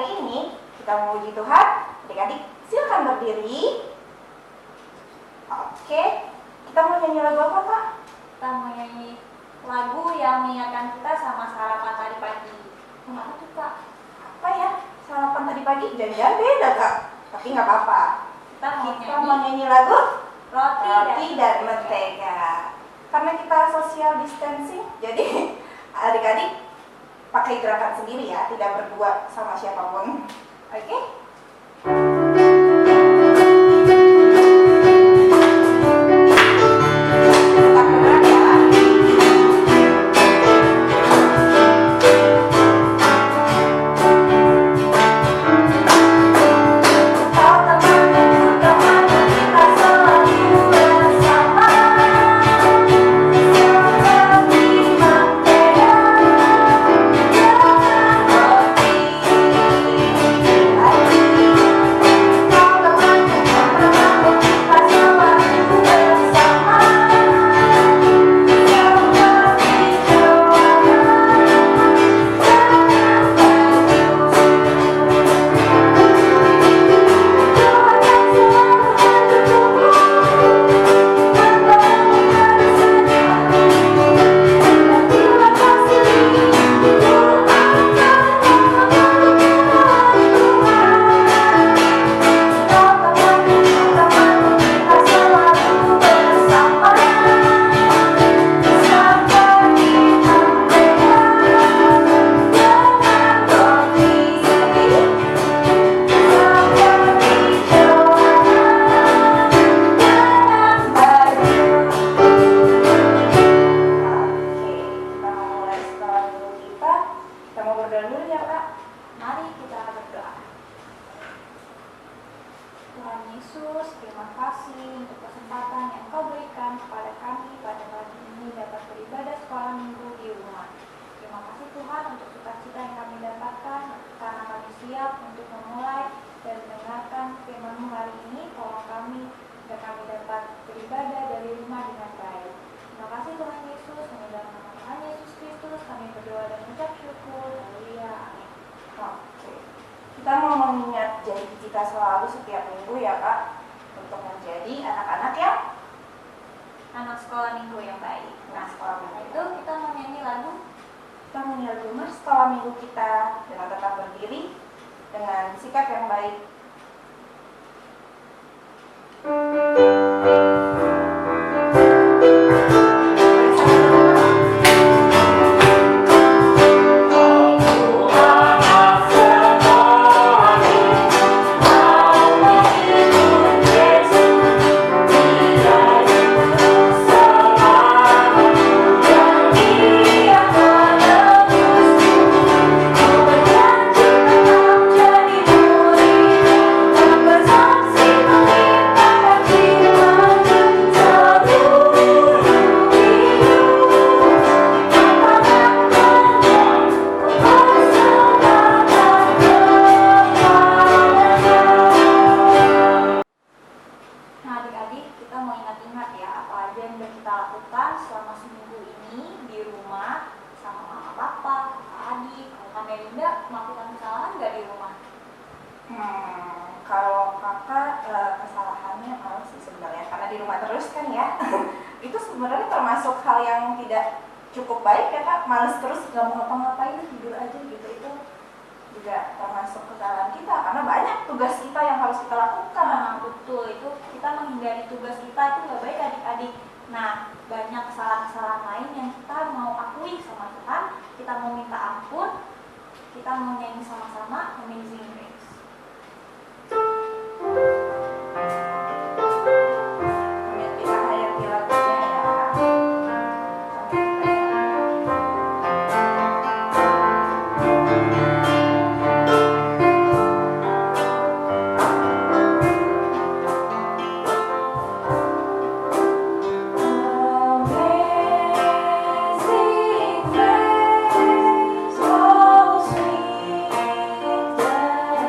hari ini kita memuji Tuhan. Adik-adik silakan berdiri. Oke, kita mau nyanyi lagu apa, Pak? Kita mau nyanyi lagu yang mengingatkan kita sama sarapan tadi pagi. Apa tuh, Pak? Apa ya? Sarapan tadi pagi? Jangan-jangan beda, Kak. Tapi nggak apa-apa. Kita mau nyanyi lagu Roti dan Mentega. Karena kita social distancing, jadi adik-adik pakai gerakan sendiri ya, tidak berdua sama siapapun. Oke? Kita mau mengingat janji kita selalu setiap minggu ya, Kak, untuk menjadi anak-anak yang anak sekolah minggu yang baik. Nah, sekolah minggu Itu kita mau nyanyi lagu. Kita mau nyanyi lagu sekolah minggu kita dengan tetap berdiri dengan sikap yang baik. Kalau kakak kesalahannya malu sih sebenarnya karena di rumah terus kan ya. Itu sebenarnya termasuk hal yang tidak cukup baik ya, Kak. Males terus nggak mau ngapa-ngapain, tidur aja gitu. Itu juga termasuk kesalahan kita karena banyak tugas kita yang harus kita lakukan. Nah, betul, itu kita menghindari tugas kita itu nggak baik adik-adik. Nah, banyak kesalahan-kesalahan lain yang kita mau akui sama Tuhan, kita mau minta ampun, kita mau nyanyi sama-sama Amazing Grace. Kita hayati lagunya ya. Amazing grace, so sweet the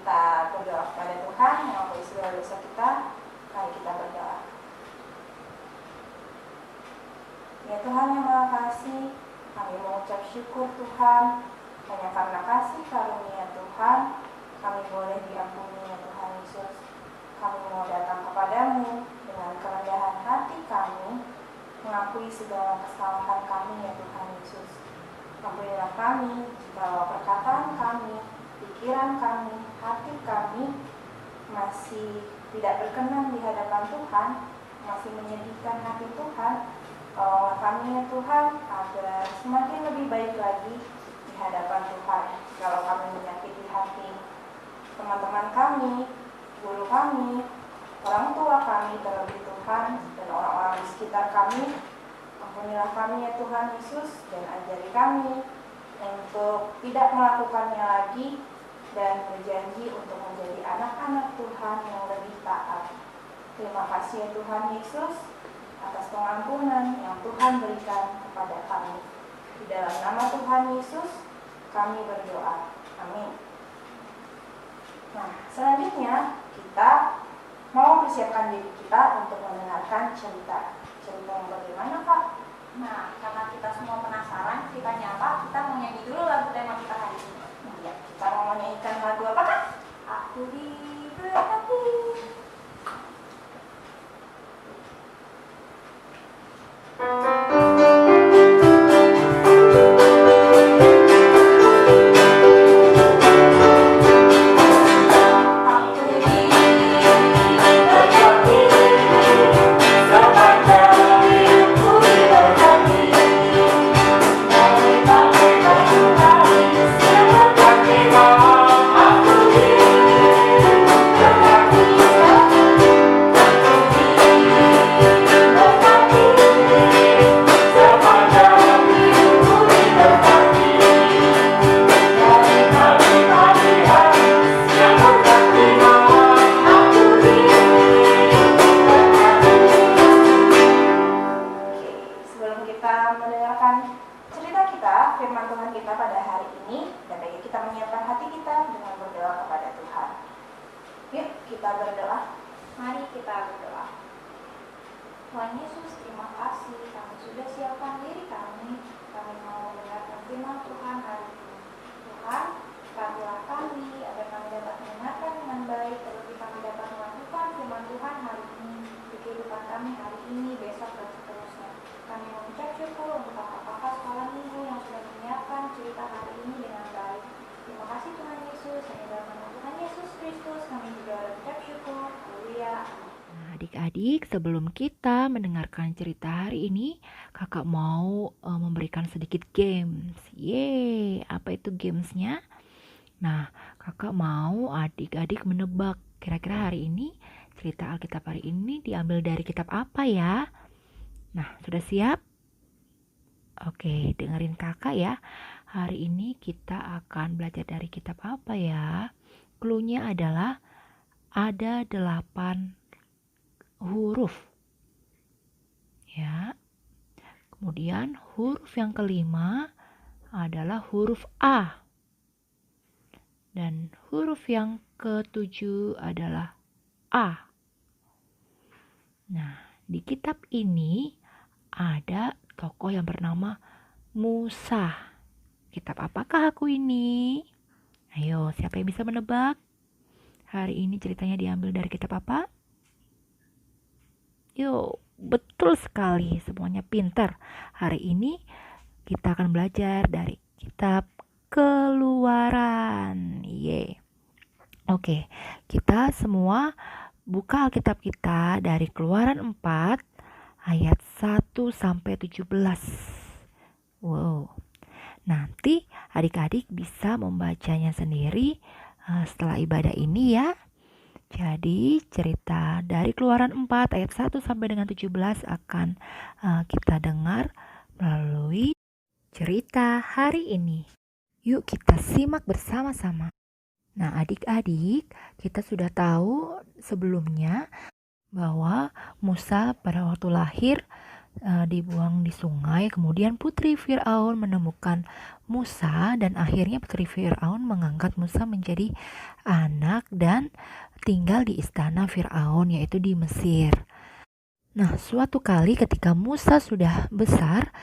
kita berdoa kepada Tuhan yang mengampuni segala dosa kita. Mari kita berdoa. Ya Tuhan yang Maha Kasih, kami mengucap syukur Tuhan, hanya karena kasih karunia Tuhan, kami boleh diampuni ya Tuhan Yesus. Kami mau datang kepadamu dengan kerendahan hati kami, mengakui segala kesalahan kami ya Tuhan Yesus. Ampunilah kami jika perkataan kami, pikiran kami, hati kami masih tidak berkenan di hadapan Tuhan, masih menyedihkan hati Tuhan. Tolonglah kami ya Tuhan agar semakin lebih baik lagi di hadapan Tuhan. Kalau kami menyakiti hati teman-teman kami, guru kami, orang tua kami, terlebih Tuhan, dan orang-orang di sekitar kami, ampunilah kami ya Tuhan Yesus, dan ajari kami untuk tidak melakukannya lagi dan berjanji untuk menjadi anak-anak Tuhan yang lebih taat. Terima kasih ya Tuhan Yesus atas pengampunan yang Tuhan berikan kepada kami. Di dalam nama Tuhan Yesus kami berdoa. Amin. Nah, selanjutnya kita mau persiapkan diri kita untuk mendengarkan cerita. Cerita yang bagaimana, Kak? Nah, karena kita semua penasaran ceritanya apa, kita mau nyanyi dulu lagu tema kita hari ini. Ya, kita mau menyanyikan lagu apa, Kak? Aku diberkati. Tuhan Yesus, terima kasih kami sudah siapkan diri kami. Kami mau mendengarkan firman Tuhan hari ini. Tuhan, berkatilah kami agar kami dapat mendengarkan dengan baik, terlebih kami dapat melakukan firman Tuhan hari ini di kehidupan kami hari ini, besok dan seterusnya. Kami mengucap syukur untuk kakak-kakak sekolah minggu yang sudah menyiapkan cerita hari ini dengan baik. Terima kasih Tuhan Yesus, hanya dalam nama Tuhan Yesus Kristus kami juga mengucap syukur. Haleluya. Adik-adik, sebelum kita mendengarkan cerita hari ini, kakak mau memberikan sedikit games. Yeay, apa itu gamesnya? Nah, kakak mau adik-adik menebak kira-kira hari ini, cerita Alkitab hari ini diambil dari kitab apa ya? Nah, sudah siap? Oke, dengerin kakak ya. Hari ini kita akan belajar dari kitab apa ya? Cluenya adalah ada 8 huruf ya. Kemudian huruf yang kelima adalah huruf A, dan huruf yang ketujuh adalah A. Nah, di kitab ini ada tokoh yang bernama Musa. Kitab apakah aku ini? Ayo, siapa yang bisa menebak? Hari ini ceritanya diambil dari kitab apa? Yuk, betul sekali, semuanya pintar. Hari ini kita akan belajar dari kitab Keluaran. Yeay. Oke, kita semua buka Alkitab kita dari Keluaran 4 ayat 1 sampai 17. Wow. Nanti adik-adik bisa membacanya sendiri setelah ibadah ini ya. Jadi cerita dari Keluaran 4 ayat 1 sampai dengan 17 akan kita dengar melalui cerita hari ini. Yuk kita simak bersama-sama. Nah, adik-adik, kita sudah tahu sebelumnya bahwa Musa pada waktu lahir dibuang di sungai. Kemudian putri Firaun menemukan Musa dan akhirnya putri Firaun mengangkat Musa menjadi anak dan tinggal di istana Firaun, yaitu di Mesir. Nah, suatu kali ketika Musa sudah besar,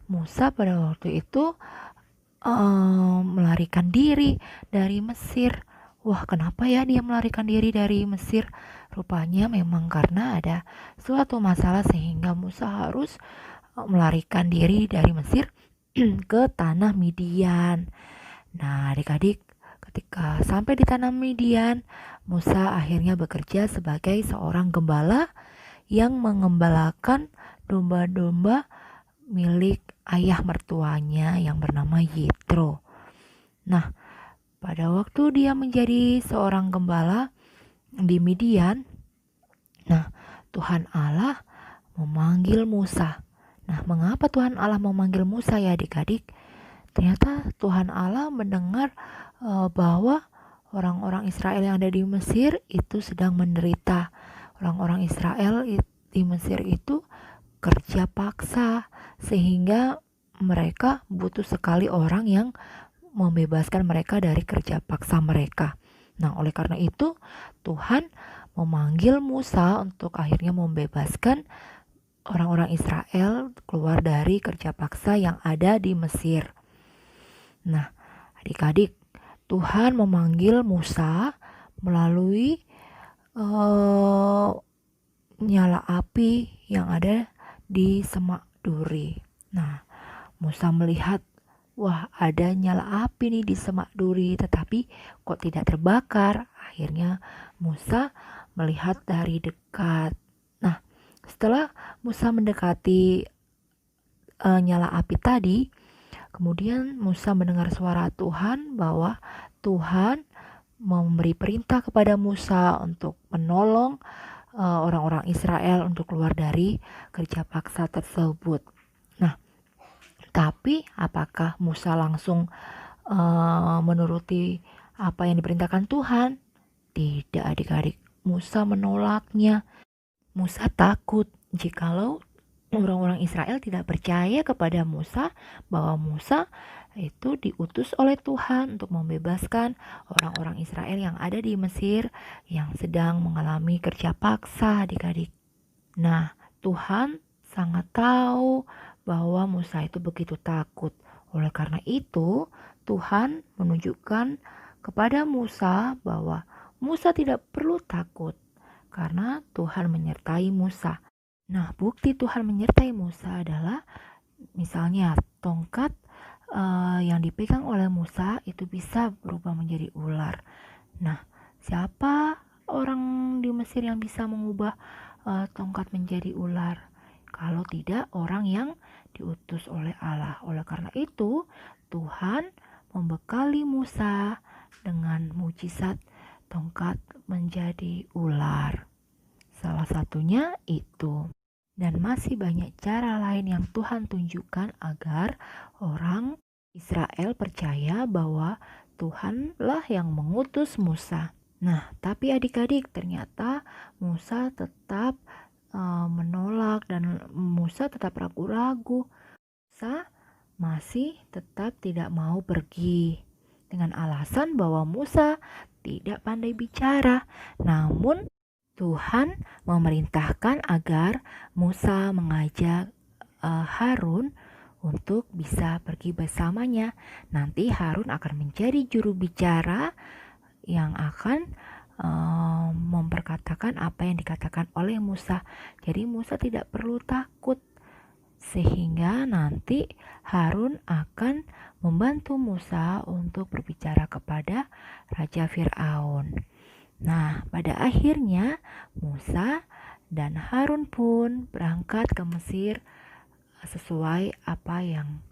Musa pada waktu itu melarikan diri dari Mesir. Wah, kenapa ya dia melarikan diri dari Mesir? Rupanya memang karena ada suatu masalah sehingga Musa harus melarikan diri dari Mesir ke tanah Midian. Nah, adik-adik, ketika sampai di tanah Midian, Musa akhirnya bekerja sebagai seorang gembala yang mengembalakan domba-domba milik ayah mertuanya yang bernama Yitro. Nah, pada waktu dia menjadi seorang gembala di Midian, nah, Tuhan Allah memanggil Musa. Nah, mengapa Tuhan Allah memanggil Musa ya adik-adik? Ternyata Tuhan Allah mendengar bahwa orang-orang Israel yang ada di Mesir itu sedang menderita. Orang-orang Israel di Mesir itu kerja paksa sehingga mereka butuh sekali orang yang membebaskan mereka dari kerja paksa mereka. Nah, oleh karena itu Tuhan memanggil Musa untuk akhirnya membebaskan orang-orang Israel keluar dari kerja paksa yang ada di Mesir. Nah, adik-adik, Tuhan memanggil Musa melalui nyala api yang ada di semak duri. Nah, Musa melihat, wah, ada nyala api nih di semak duri, tetapi kok tidak terbakar. Akhirnya Musa melihat dari dekat. Nah, setelah Musa mendekati nyala api tadi, kemudian Musa mendengar suara Tuhan bahwa Tuhan memberi perintah kepada Musa untuk menolong orang-orang Israel untuk keluar dari kerja paksa tersebut. Nah, tapi apakah Musa langsung menuruti apa yang diperintahkan Tuhan? Tidak adik-adik, Musa menolaknya. Musa takut jikalau orang-orang Israel tidak percaya kepada Musa bahwa Musa itu diutus oleh Tuhan untuk membebaskan orang-orang Israel yang ada di Mesir yang sedang mengalami kerja paksa adik-adik. Nah, Tuhan sangat tahu bahwa Musa itu begitu takut. Oleh karena itu, Tuhan menunjukkan kepada Musa bahwa Musa tidak perlu takut karena Tuhan menyertai Musa. Nah, bukti Tuhan menyertai Musa adalah misalnya tongkat yang dipegang oleh Musa itu bisa berubah menjadi ular. Nah, siapa orang di Mesir yang bisa mengubah tongkat menjadi ular? Kalau tidak orang yang diutus oleh Allah. Oleh karena itu, Tuhan membekali Musa dengan mujizat tongkat menjadi ular. Salah satunya itu. Dan masih banyak cara lain yang Tuhan tunjukkan agar orang Israel percaya bahwa Tuhanlah yang mengutus Musa. Nah, tapi adik-adik, ternyata Musa tetap menolak dan Musa tetap ragu-ragu. Musa masih tetap tidak mau pergi dengan alasan bahwa Musa tidak pandai bicara. Namun Tuhan memerintahkan agar Musa mengajak Harun untuk bisa pergi bersamanya. Nanti Harun akan menjadi juru bicara yang akan memperkatakan apa yang dikatakan oleh Musa. Jadi Musa tidak perlu takut, sehingga nanti Harun akan membantu Musa untuk berbicara kepada Raja Firaun. Nah, pada akhirnya Musa dan Harun pun berangkat ke Mesir sesuai apa yang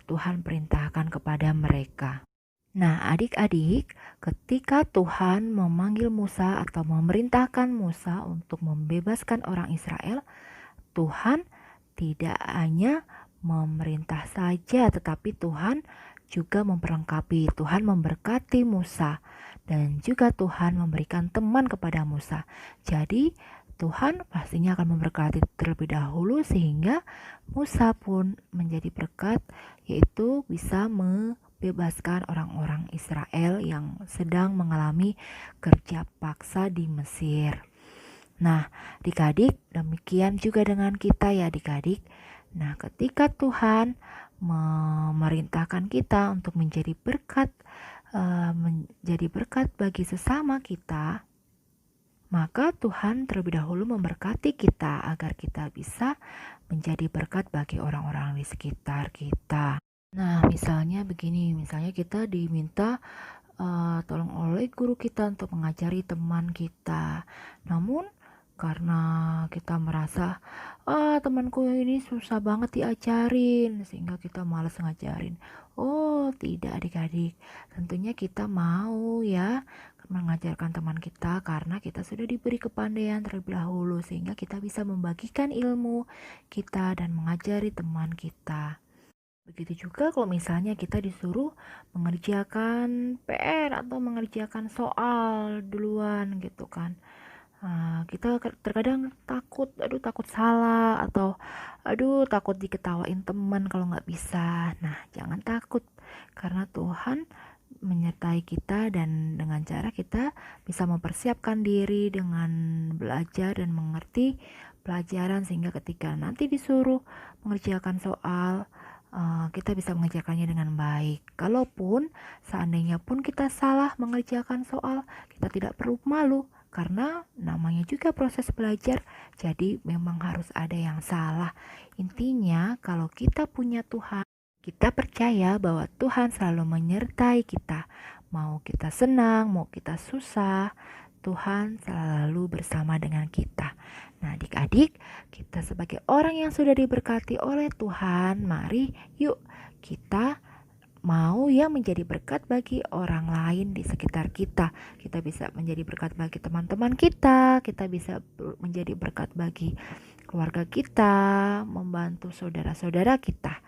Tuhan perintahkan kepada mereka. Nah, adik-adik, ketika Tuhan memanggil Musa atau memerintahkan Musa untuk membebaskan orang Israel, Tuhan tidak hanya memerintah saja, tetapi Tuhan juga memperlengkapi. Tuhan memberkati Musa dan juga Tuhan memberikan teman kepada Musa. Jadi Tuhan pastinya akan memberkati terlebih dahulu sehingga Musa pun menjadi berkat, yaitu bisa membebaskan orang-orang Israel yang sedang mengalami kerja paksa di Mesir. Nah, adik-adik, demikian juga dengan kita ya adik-adik. Nah, ketika Tuhan memerintahkan kita untuk menjadi berkat bagi sesama kita, maka Tuhan terlebih dahulu memberkati kita agar kita bisa menjadi berkat bagi orang-orang di sekitar kita. Nah, misalnya begini, misalnya kita diminta tolong oleh guru kita untuk mengajari teman kita. Namun karena kita merasa temanku ini susah banget diajarin sehingga kita malas ngajarin. Oh, tidak adik-adik. Tentunya kita mau ya mengajarkan teman kita karena kita sudah diberi kepandaian terlebih dahulu sehingga kita bisa membagikan ilmu kita dan mengajari teman kita. Begitu juga kalau misalnya kita disuruh mengerjakan PR atau mengerjakan soal duluan gitu kan. Kita terkadang takut salah atau takut diketawain teman kalau nggak bisa. Nah, jangan takut karena Tuhan menyertai kita dan dengan cara kita bisa mempersiapkan diri dengan belajar dan mengerti pelajaran sehingga ketika nanti disuruh mengerjakan soal kita bisa mengerjakannya dengan baik. Kalaupun seandainya pun kita salah mengerjakan soal, kita tidak perlu malu karena namanya juga proses belajar, jadi memang harus ada yang salah. Intinya kalau kita punya Tuhan, kita percaya bahwa Tuhan selalu menyertai kita. Mau kita senang, mau kita susah, Tuhan selalu bersama dengan kita. Nah, adik-adik, kita sebagai orang yang sudah diberkati oleh Tuhan, mari yuk kita mau ya menjadi berkat bagi orang lain di sekitar kita. Kita bisa menjadi berkat bagi teman-teman kita bisa menjadi berkat bagi keluarga kita, membantu saudara-saudara kita.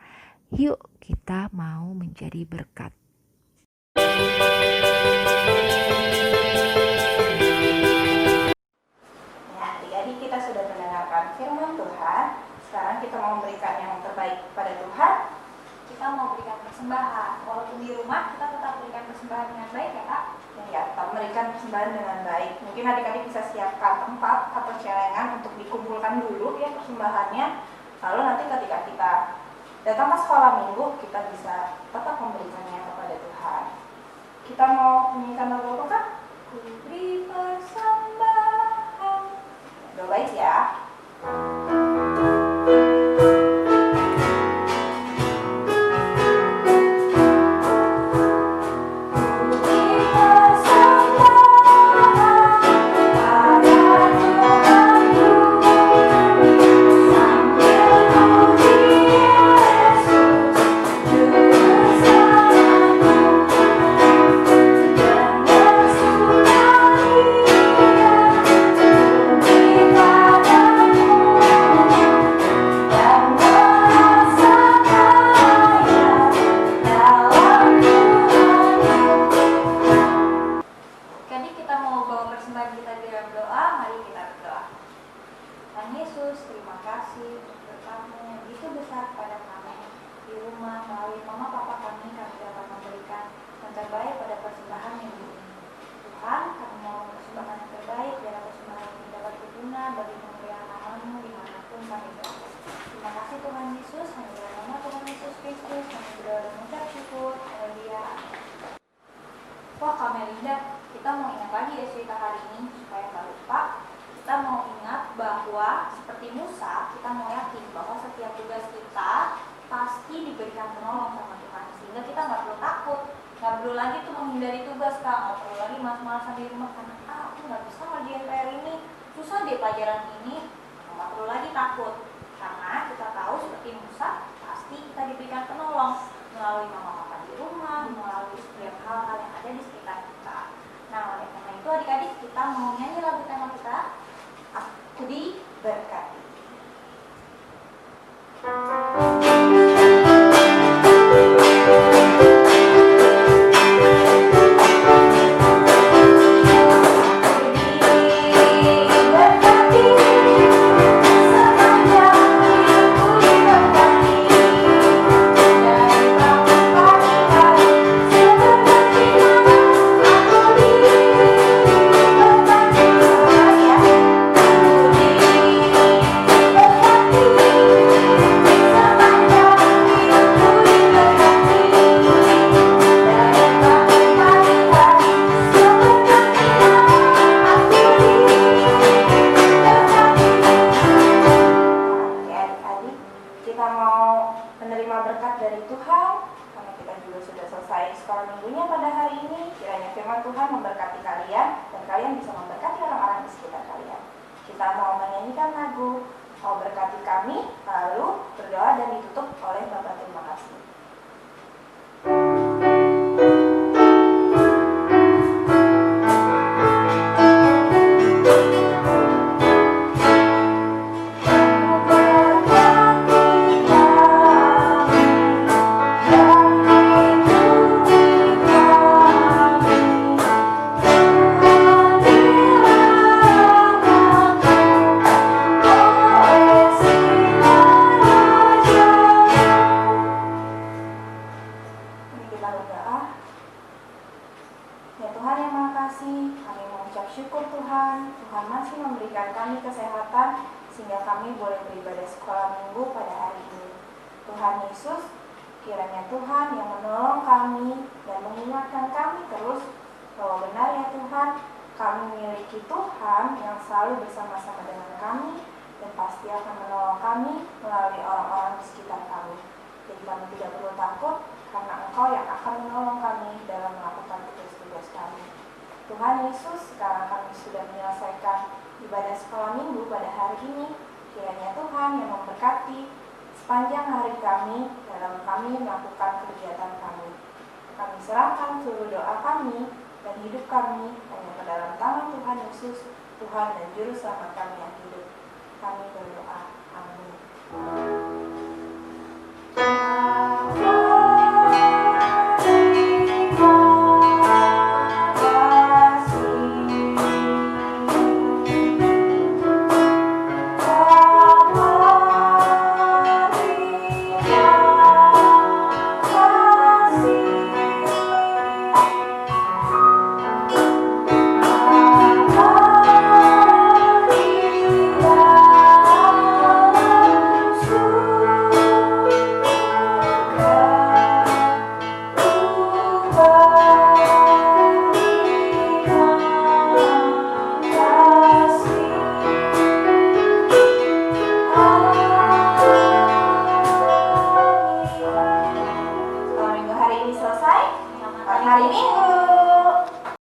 Yuk kita mau menjadi berkat. Ya, adik-adik, kita sudah mendengarkan firman Tuhan. Sekarang kita mau memberikan yang terbaik kepada Tuhan. Kita mau berikan persembahan. Walaupun di rumah kita tetap berikan persembahan dengan baik ya Kak. Ya, tetap memberikan persembahan dengan baik. Mungkin adik-adik bisa siapkan tempat atau celengan untuk dikumpulkan dulu ya persembahannya. Lalu nanti ketika kita datang ke sekolah minggu, kita bisa tetap memberikannya kepada Tuhan. Kita mau menyanyikan lagu apa Kak? Ku beri persembahan. Udah baik ya. Wah Kak Melinda, kita mau ingat lagi ya cerita hari ini supaya nggak lupa. Kita mau ingat bahwa seperti Musa, kita mau yakin bahwa setiap tugas kita pasti diberikan penolong sama Tuhan, sehingga kita nggak perlu takut, nggak perlu lagi tuh menghindari tugas Kak, nggak perlu lagi malas-malasan di rumah karena aku nggak bisa ngerjain PR ini, susah deh pelajaran ini. Nggak perlu lagi takut karena kita tahu seperti Musa pasti kita diberikan penolong melalui mama-mama di rumah, melalui setiap hal-hal yang ada di sekitar kita. Nah, oleh karena itu adik-adik, kita mau nyanyi lagu tema kita, Aku Diberkati. Diberkati memberkati kalian dan kalian bisa memberkati orang-orang di sekitar kalian. Kita mau menyanyikan lagu "Kau berkati kami", lalu berdoa dan ditutup oleh Bapak terima kasih. Ya Tuhan yang Maha Kasih, kami mengucap syukur Tuhan. Tuhan masih memberikan kami kesehatan sehingga kami boleh beribadah sekolah minggu pada hari ini. Tuhan Yesus, kiranya Tuhan yang menolong kami dan mengingatkan kami terus bahwa benar ya Tuhan, kami memiliki Tuhan yang selalu bersama-sama dengan kami dan pasti akan menolong kami melalui orang-orang di sekitar kami. Jadi kami tidak perlu takut karena Engkau yang akan menolong kami dalam melakukan tugas kami. Tuhan Yesus, sekarang kami sudah menyelesaikan ibadah sekolah minggu pada hari ini. Kiranya Tuhan yang memberkati sepanjang hari kami dalam kami melakukan kegiatan kami. Kami serahkan seluruh doa kami dan hidup kami hanya ke dalam tangan Tuhan Yesus, Tuhan dan Juru Selamat kami yang hidup. Kami berdoa. Amin.